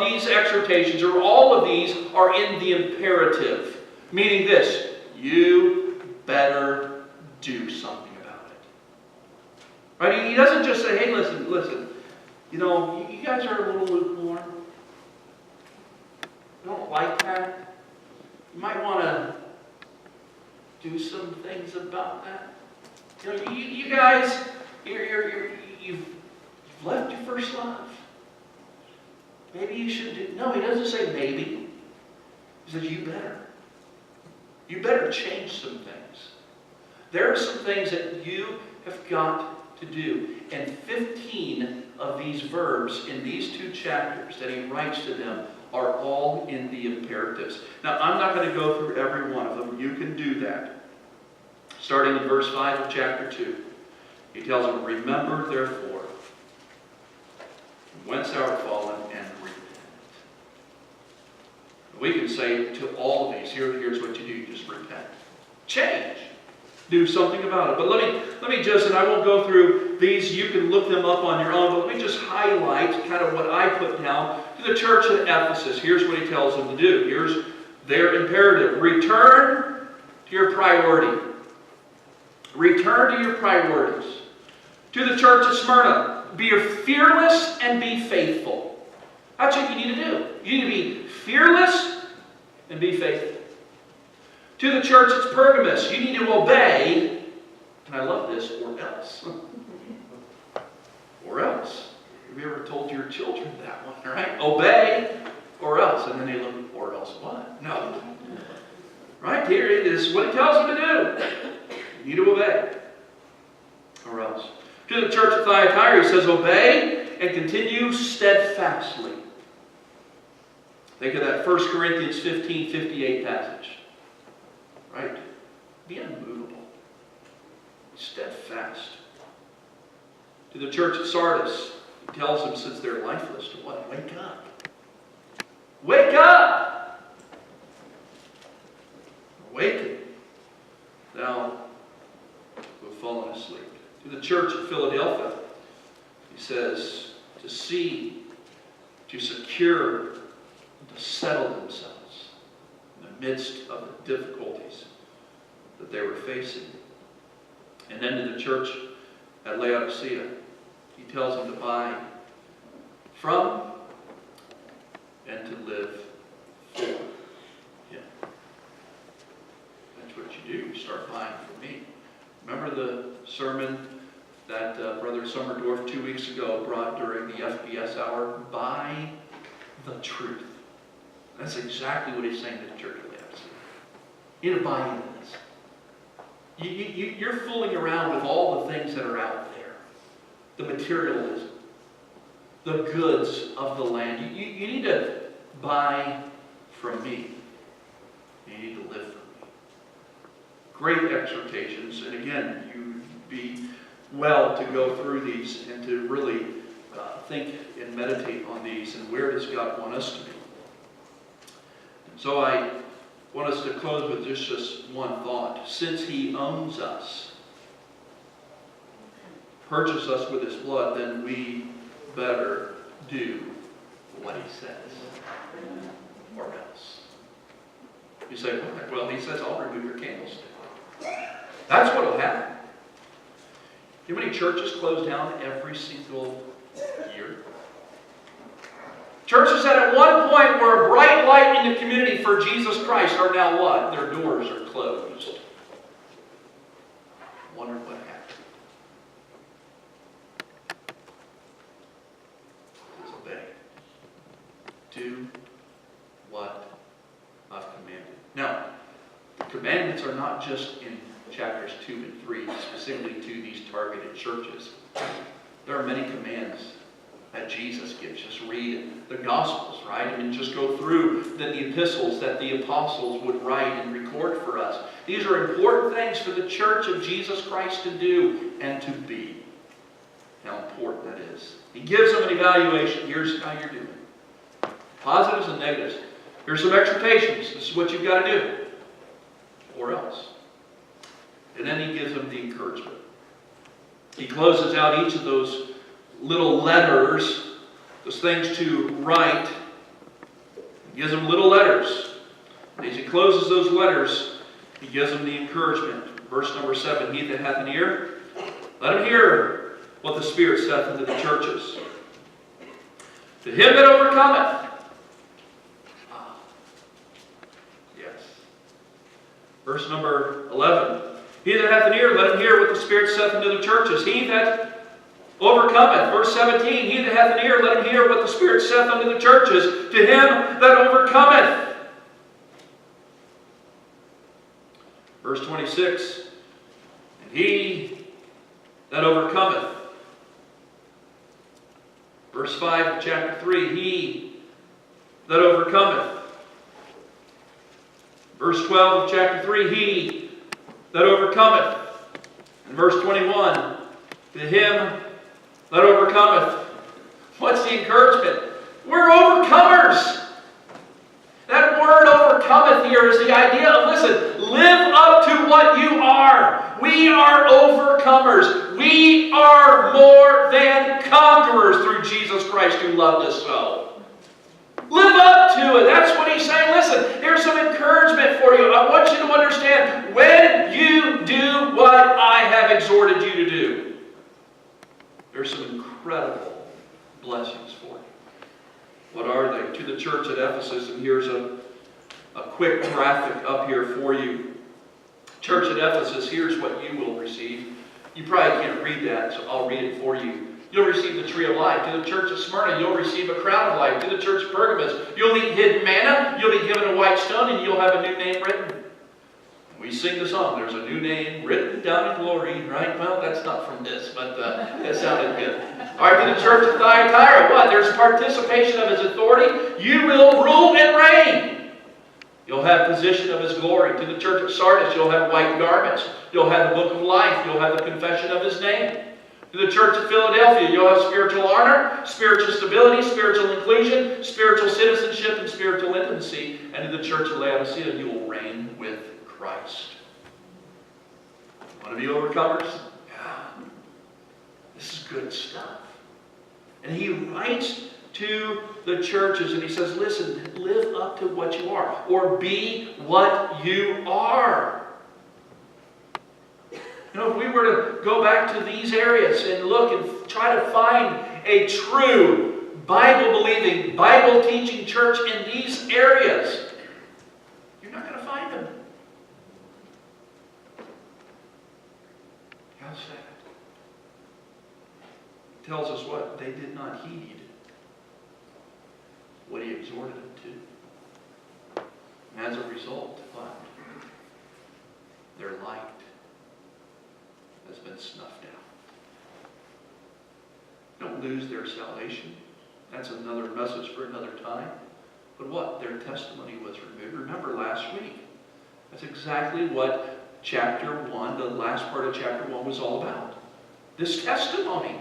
these exhortations, or all of these, are in the imperative. Meaning this, you better do something about it. Right? He doesn't just say, hey, listen, you know, you guys are a little lukewarm. You don't like that. You might want to do some things about that. You know, you guys, you've left your first love. Maybe you should do... No, he doesn't say maybe. He says you better. You better change some things. There are some things that you have got to do. And 15 of these verbs in these 2 chapters that he writes to them are all in the imperatives. Now, I'm not going to go through every one of them. You can do that. Starting in verse 5 of chapter 2. He tells them, remember, therefore, whence thou art fallen, and repent. We can say to all of these, here's what you do, you just repent. Change. Do something about it. But let me just, and I won't go through these, you can look them up on your own, but let me just highlight kind of what I put down. To the church at Ephesus, here's what he tells them to do. Here's their imperative. Return to your priority. Return to your priorities. To the church at Smyrna, be fearless and be faithful. That's what you need to do. You need to be fearless and be faithful. To the church at Pergamos, you need to obey, and I love this, or else. Or else. Have you ever told your children that one, right? Obey, or else. And then they look, or else what? No. Right? Here it is what he tells them to do. You need to obey, or else. To the church at Thyatira, he says, obey and continue steadfastly. Think of that 1 Corinthians 15:58 passage. Right? Be unmovable. Be steadfast. To the church at Sardis, he tells them, since they're lifeless, to what? Wake up. Wake up! Awaken. Thou who have fallen asleep. To the church at Philadelphia, he says, to see, to secure, to settle themselves in the midst of the difficulties that they were facing. And then to the church at Laodicea, he tells them to buy from and to live for him. That's what you do. You start buying from me. Remember the sermon that Brother Summerdorf 2 weeks ago brought during the FBS hour? Buy the truth. That's exactly what he's saying to the church of Laodicea. You need to buy into this. You're fooling around with all the things that are out there. The materialism. The goods of the land. You need to buy from me. You need to live from me. Great exhortations. And again, you'd be well to go through these and to really think and meditate on these and where does God want us to be. And so I want us to close with just one thought. Since he owns us, purchased us with his blood, then we better do what he says, or else. You say, well, he says, I'll remove your candlestick. That's what will happen. You know how many churches close down every single year? Churches that at one point were a bright light in the community for Jesus Christ are now what? Their doors are closed. Wonder what happened. Please obey. Do what I've commanded. Now, the commandments are not just in chapters 2 and 3, specifically to these targeted churches. There are many commands that Jesus gives. Just read the Gospels, right? I mean, just go through the epistles that the apostles would write and record for us. These are important things for the church of Jesus Christ to do and to be. How important that is. He gives them an evaluation. Here's how you're doing. Positives and negatives. Here's some exhortations. This is what you've got to do. Or else. And then he gives them the encouragement. He closes out each of those little letters, those things to write He gives them little letters. And as he closes those letters, he gives them the encouragement. Verse number 7, he that hath an ear, let him hear what the Spirit saith unto the churches. To him that overcometh. Yes. Verse number 11. He that hath an ear, let him hear what the Spirit saith unto the churches. He that overcometh. Verse 17. He that hath an ear, let him hear what the Spirit saith unto the churches. To him that overcometh. Verse 26. And he that overcometh. Verse 5 of chapter 3. He that overcometh. Verse 12 of chapter 3. He that overcometh. And verse 21. To him that overcometh. What's the encouragement? We're overcomers. That word overcometh here is the idea of, listen, live up to what you are. We are overcomers. We are more than conquerors through Jesus Christ who loved us so. Live up to it. That's what he's saying. Listen, here's some encouragement for you. I want you to understand, when you do what I have exhorted you to do, there's some incredible blessings for you. What are they? To the church at Ephesus, and here's a quick graphic up here for you. Church at Ephesus, here's what you will receive. You probably can't read that, so I'll read it for you. You'll receive the tree of life. To the church of Smyrna, you'll receive a crown of life. To the church of Pergamos, you'll eat hidden manna. You'll be given a white stone, and you'll have a new name written. We sing the song, there's a new name written down in glory, right? Well, that's not from this, but that sounded good. All right, to the church of Thyatira, what? There's participation of his authority. You will rule and reign. You'll have position of his glory. To the church of Sardis, you'll have white garments. You'll have the book of life. You'll have the confession of his name. To the church of Philadelphia, you'll have spiritual honor, spiritual stability, spiritual inclusion, spiritual citizenship, and spiritual intimacy. And to the church of Laodicea, you will reign with Christ. Want to be overcomers? Yeah. This is good stuff. And he writes to the churches and he says, listen, live up to what you are, or be what you are. You know, if we were to go back to these areas and look and try to find a true Bible-believing, Bible-teaching church in these areas, you're not going to find them. How sad. It tells us what? They did not heed what he exhorted them to. And as a result, what? Their light has been snuffed out. Don't lose their salvation. That's another message for another time. But what? Their testimony was removed. Remember last week. That's exactly what chapter 1, the last part of chapter 1 was all about. This testimony.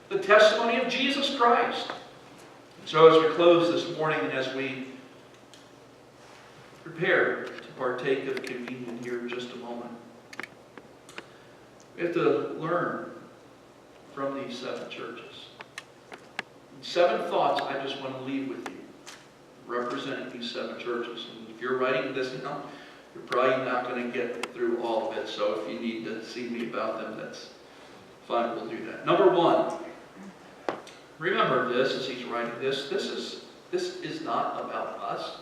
The testimony of Jesus Christ. So as we close this morning and as we prepare to partake of communion here in just a moment, we have to learn from these 7 churches. 7 thoughts I just want to leave with you, representing these 7 churches. And if you're writing this down, you're probably not going to get through all of it. So if you need to see me about them, that's fine. We'll do that. Number 1. Remember this as he's writing this. This is not about us.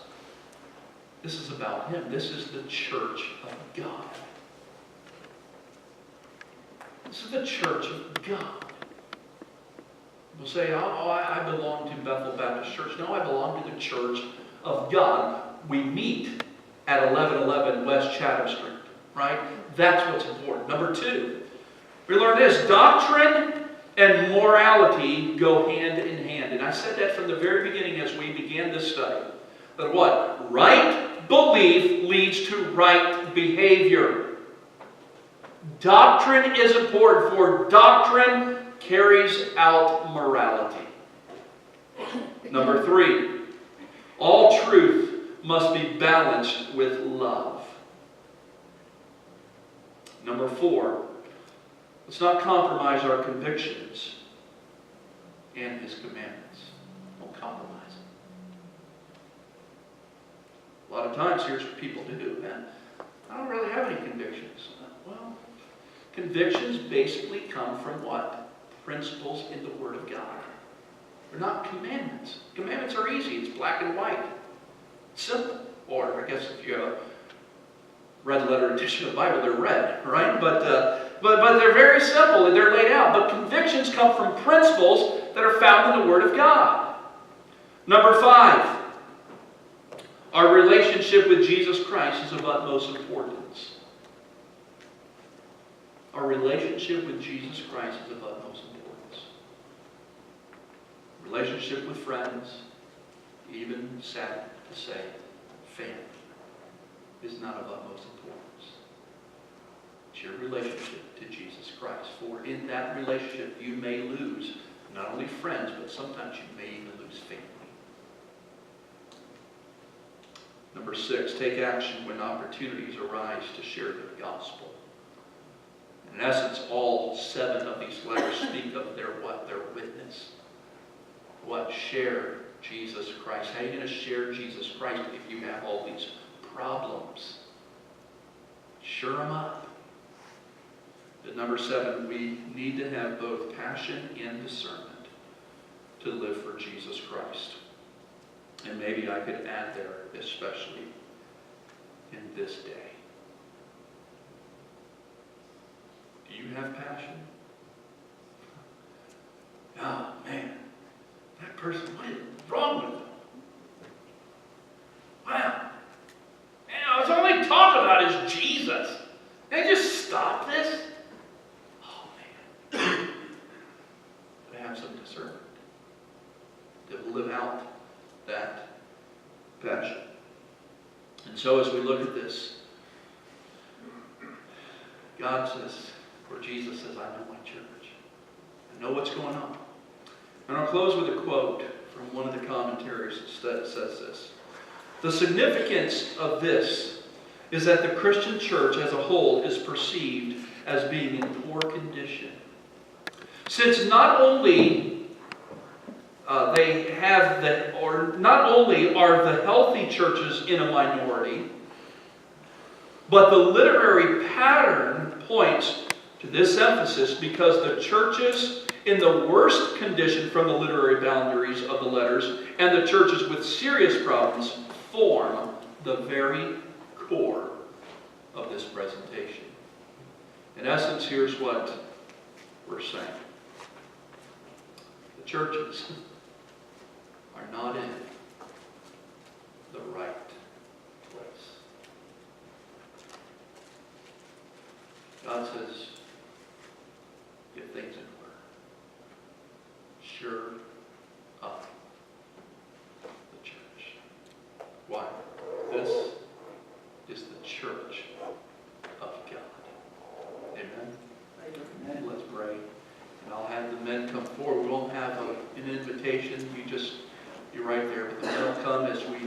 This is about him. This is the church of God. This is the church of God. People say, oh, I belong to Bethel Baptist Church. No, I belong to the church of God. We meet at 1111 West Chatham Street, right? That's what's important. Number 2, we learn this. Doctrine and morality go hand in hand. And I said that from the very beginning as we began this study. That what? Right belief leads to right behavior. Doctrine is important, for doctrine carries out morality. Number 3, all truth must be balanced with love. Number 4, let's not compromise our convictions and his commandments. Don't compromise. Oftentimes, here's what people do. Man, I don't really have any convictions. Well, convictions basically come from what? Principles in the Word of God. They're not commandments. Commandments are easy. It's black and white. It's simple. Or, I guess if you have a red letter edition of the Bible, they're red, right? But they're very simple and they're laid out. But convictions come from principles that are found in the Word of God. Number 5, our relationship with Jesus Christ is of utmost importance. Our relationship with Jesus Christ is of utmost importance. Relationship with friends, even sad to say, family, is not of utmost importance. It's your relationship to Jesus Christ. For in that relationship you may lose not only friends, but sometimes you may even lose family. Number 6, take action when opportunities arise to share the gospel. In essence, all 7 of these letters speak of their what? Their witness. What? Share Jesus Christ. How are you going to share Jesus Christ if you have all these problems? Sure them up. But number 7, we need to have both passion and discernment to live for Jesus Christ. And maybe I could add there, especially in this day. Do you have passion? Oh, man. That person, what is wrong with them? Wow. Man, I was only talking about is Jesus. Can I just stop this? Oh, man. But have some discernment to live out that passion. And so as we look at this, God says, or Jesus says, I know my church. I know what's going on. And I'll close with a quote from one of the commentaries that says this. The significance of this is that the Christian church as a whole is perceived as being in poor condition. Since not only not only are the healthy churches in a minority, but the literary pattern points to this emphasis because the churches in the worst condition from the literary boundaries of the letters and the churches with serious problems form the very core of this presentation. In essence, here's what we're saying. The churches are not in the right place. God says, get things in order. Sure up the church. Why? This is the church of God. Amen? Amen. Let's pray. And I'll have the men come forward. We won't have an invitation. You're right there. But the men will come as we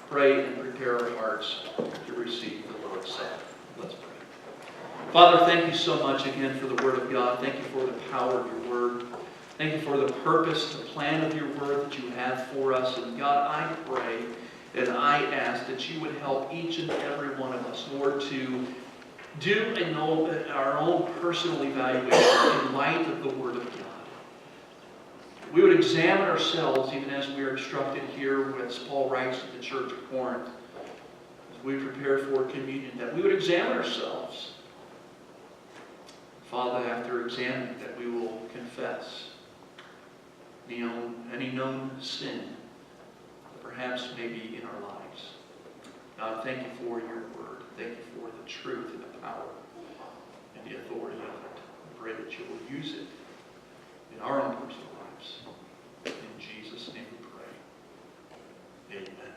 pray and prepare our hearts to receive the Lord's Supper. Let's pray. Father, thank you so much again for the Word of God. Thank you for the power of your Word. Thank you for the purpose, the plan of your Word that you have for us. And God, I pray and I ask that you would help each and every one of us, Lord, to do our own personal evaluation in light of the Word of God. We would examine ourselves even as we are instructed here, as Paul writes to the church of Corinth, as we prepare for communion, that we would examine ourselves. Father, after examining, that we will confess any known sin that perhaps may be in our lives. God, thank you for your word. Thank you for the truth and the power and the authority of it. I pray that you will use it in our own personal lives. In Jesus' name we pray. Amen.